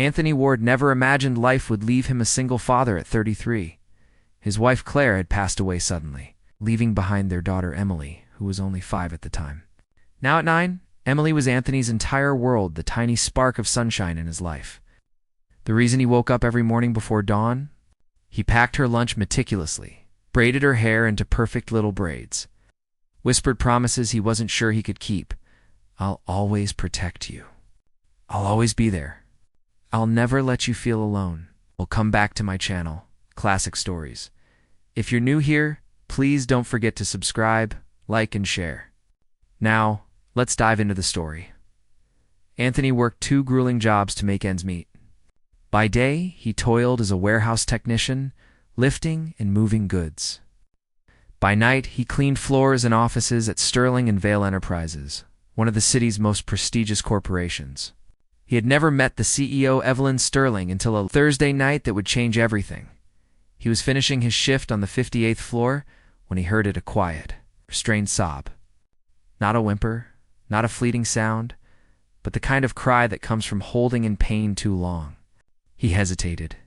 Anthony Ward never imagined life would leave him a single father at 33. His wife Claire had passed away suddenly, leaving behind their daughter Emily, who was only 5 at the time. Now at 9, Emily was Anthony's entire world, the tiny spark of sunshine in his life. The reason he woke up every morning before dawn? He packed her lunch meticulously, braided her hair into perfect little braids, whispered promises he wasn't sure he could keep. "I'll always protect you. I'll always be there. I'll never let you feel alone. We'll come back to my channel, Classic Stories. If you're new here, please don't forget to subscribe, like, and share." Now, let's dive into the story. Anthony worked 2 grueling jobs to make ends meet. By day, he toiled as a warehouse technician, lifting and moving goods. By night, he cleaned floors in offices at Sterling and Vale Enterprises, one of the city's most prestigious corporations. He had never met the CEO, Evelyn Sterling, until a Thursday night that would change everything. He was finishing his shift on the 58th floor when he heard a quiet, restrained sob. Not a whimper, not a fleeting sound, but the kind of cry that comes from holding in pain too long. He hesitated.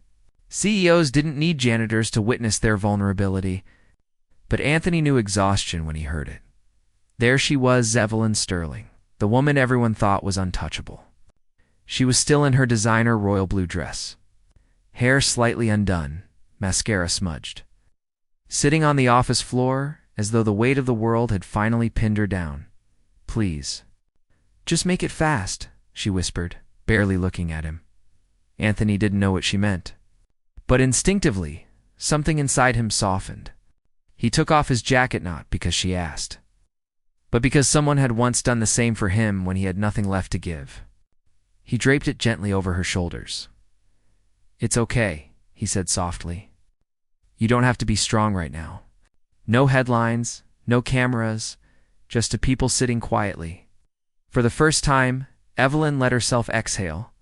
CEOs didn't need janitors to witness their vulnerability, but Anthony knew exhaustion when he heard it. There she was, Evelyn Sterling, the woman everyone thought was untouchable. She was still in her designer royal blue dress, hair slightly undone, mascara smudged, sitting on the office floor as though the weight of the world had finally pinned her down. "Please, just make it fast," she whispered, barely looking at him. Anthony didn't know what she meant, but instinctively, something inside him softened. He took off his jacket not because she asked, but because someone had once done the same for him when he had nothing left to give. He draped it gently over her shoulders. "It's okay," he said softly. "You don't have to be strong right now. No headlines, no cameras, just 2 people sitting quietly." For the first time, Evelyn let herself exhale.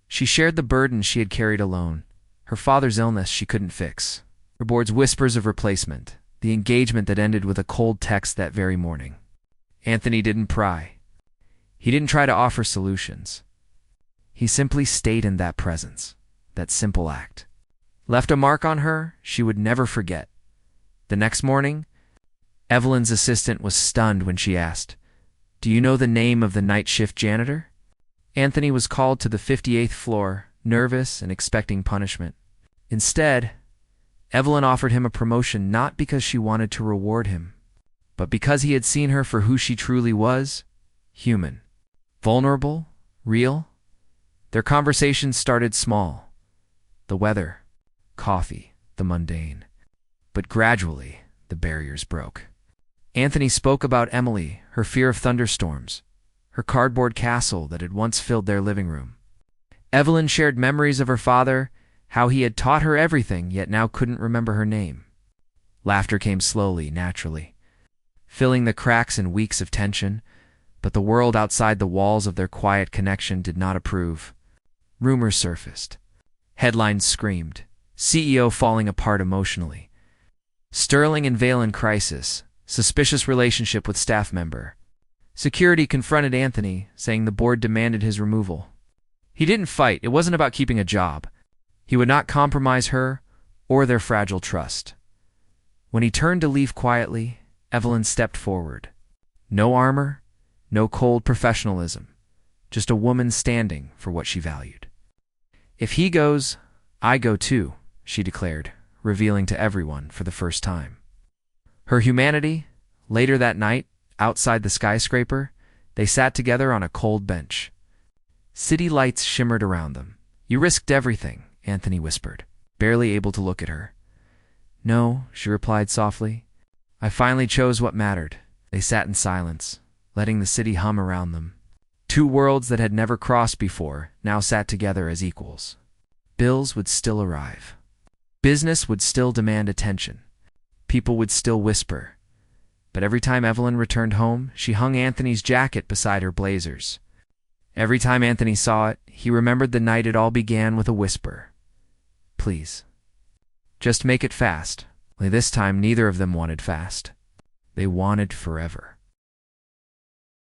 She shared the burden she had carried alone, her father's illness she couldn't fix, her board's whispers of replacement, the engagement that ended with a cold text that very morning. Anthony didn't pry. He didn't try to offer solutions. He simply stayed in that presence, that simple act. Left a mark on her she would never forget. The next morning, Evelyn's assistant was stunned when she asked, "Do you know the name of the night shift janitor?" Anthony was called to the 58th floor, nervous and expecting punishment. Instead, Evelyn offered him a promotion not because she wanted to reward him, but because he had seen her for who she truly was, human, vulnerable, real. Their conversations started small. The weather, coffee, the mundane. But gradually, the barriers broke. Anthony spoke about Emily, her fear of thunderstorms, her cardboard castle that had once filled their living room. Evelyn shared memories of her father, how he had taught her everything yet now couldn't remember her name. Laughter came slowly, naturally, filling the cracks and weeks of tension, but the world outside the walls of their quiet connection did not approve. Rumors surfaced. Headlines screamed. CEO falling apart emotionally. Sterling and Vale in crisis. Suspicious relationship with staff member. Security confronted Anthony, saying the board demanded his removal. He didn't fight. It wasn't about keeping a job. He would not compromise her or their fragile trust. When he turned to leave quietly, Evelyn stepped forward. No armor, no cold professionalism, just a woman standing for what she valued. "If he goes, I go too," she declared, revealing to everyone for the first time her humanity. Later that night, outside the skyscraper, they sat together on a cold bench. City lights shimmered around them. "You risked everything," Anthony whispered, barely able to look at her. "No," she replied softly. "I finally chose what mattered." They sat in silence, letting the city hum around them. 2 worlds that had never crossed before now sat together as equals. Bills would still arrive. Business would still demand attention. People would still whisper. But every time Evelyn returned home, she hung Anthony's jacket beside her blazers. Every time Anthony saw it, he remembered the night it all began with a whisper. "Please, just make it fast." Only this time, neither of them wanted fast. They wanted forever.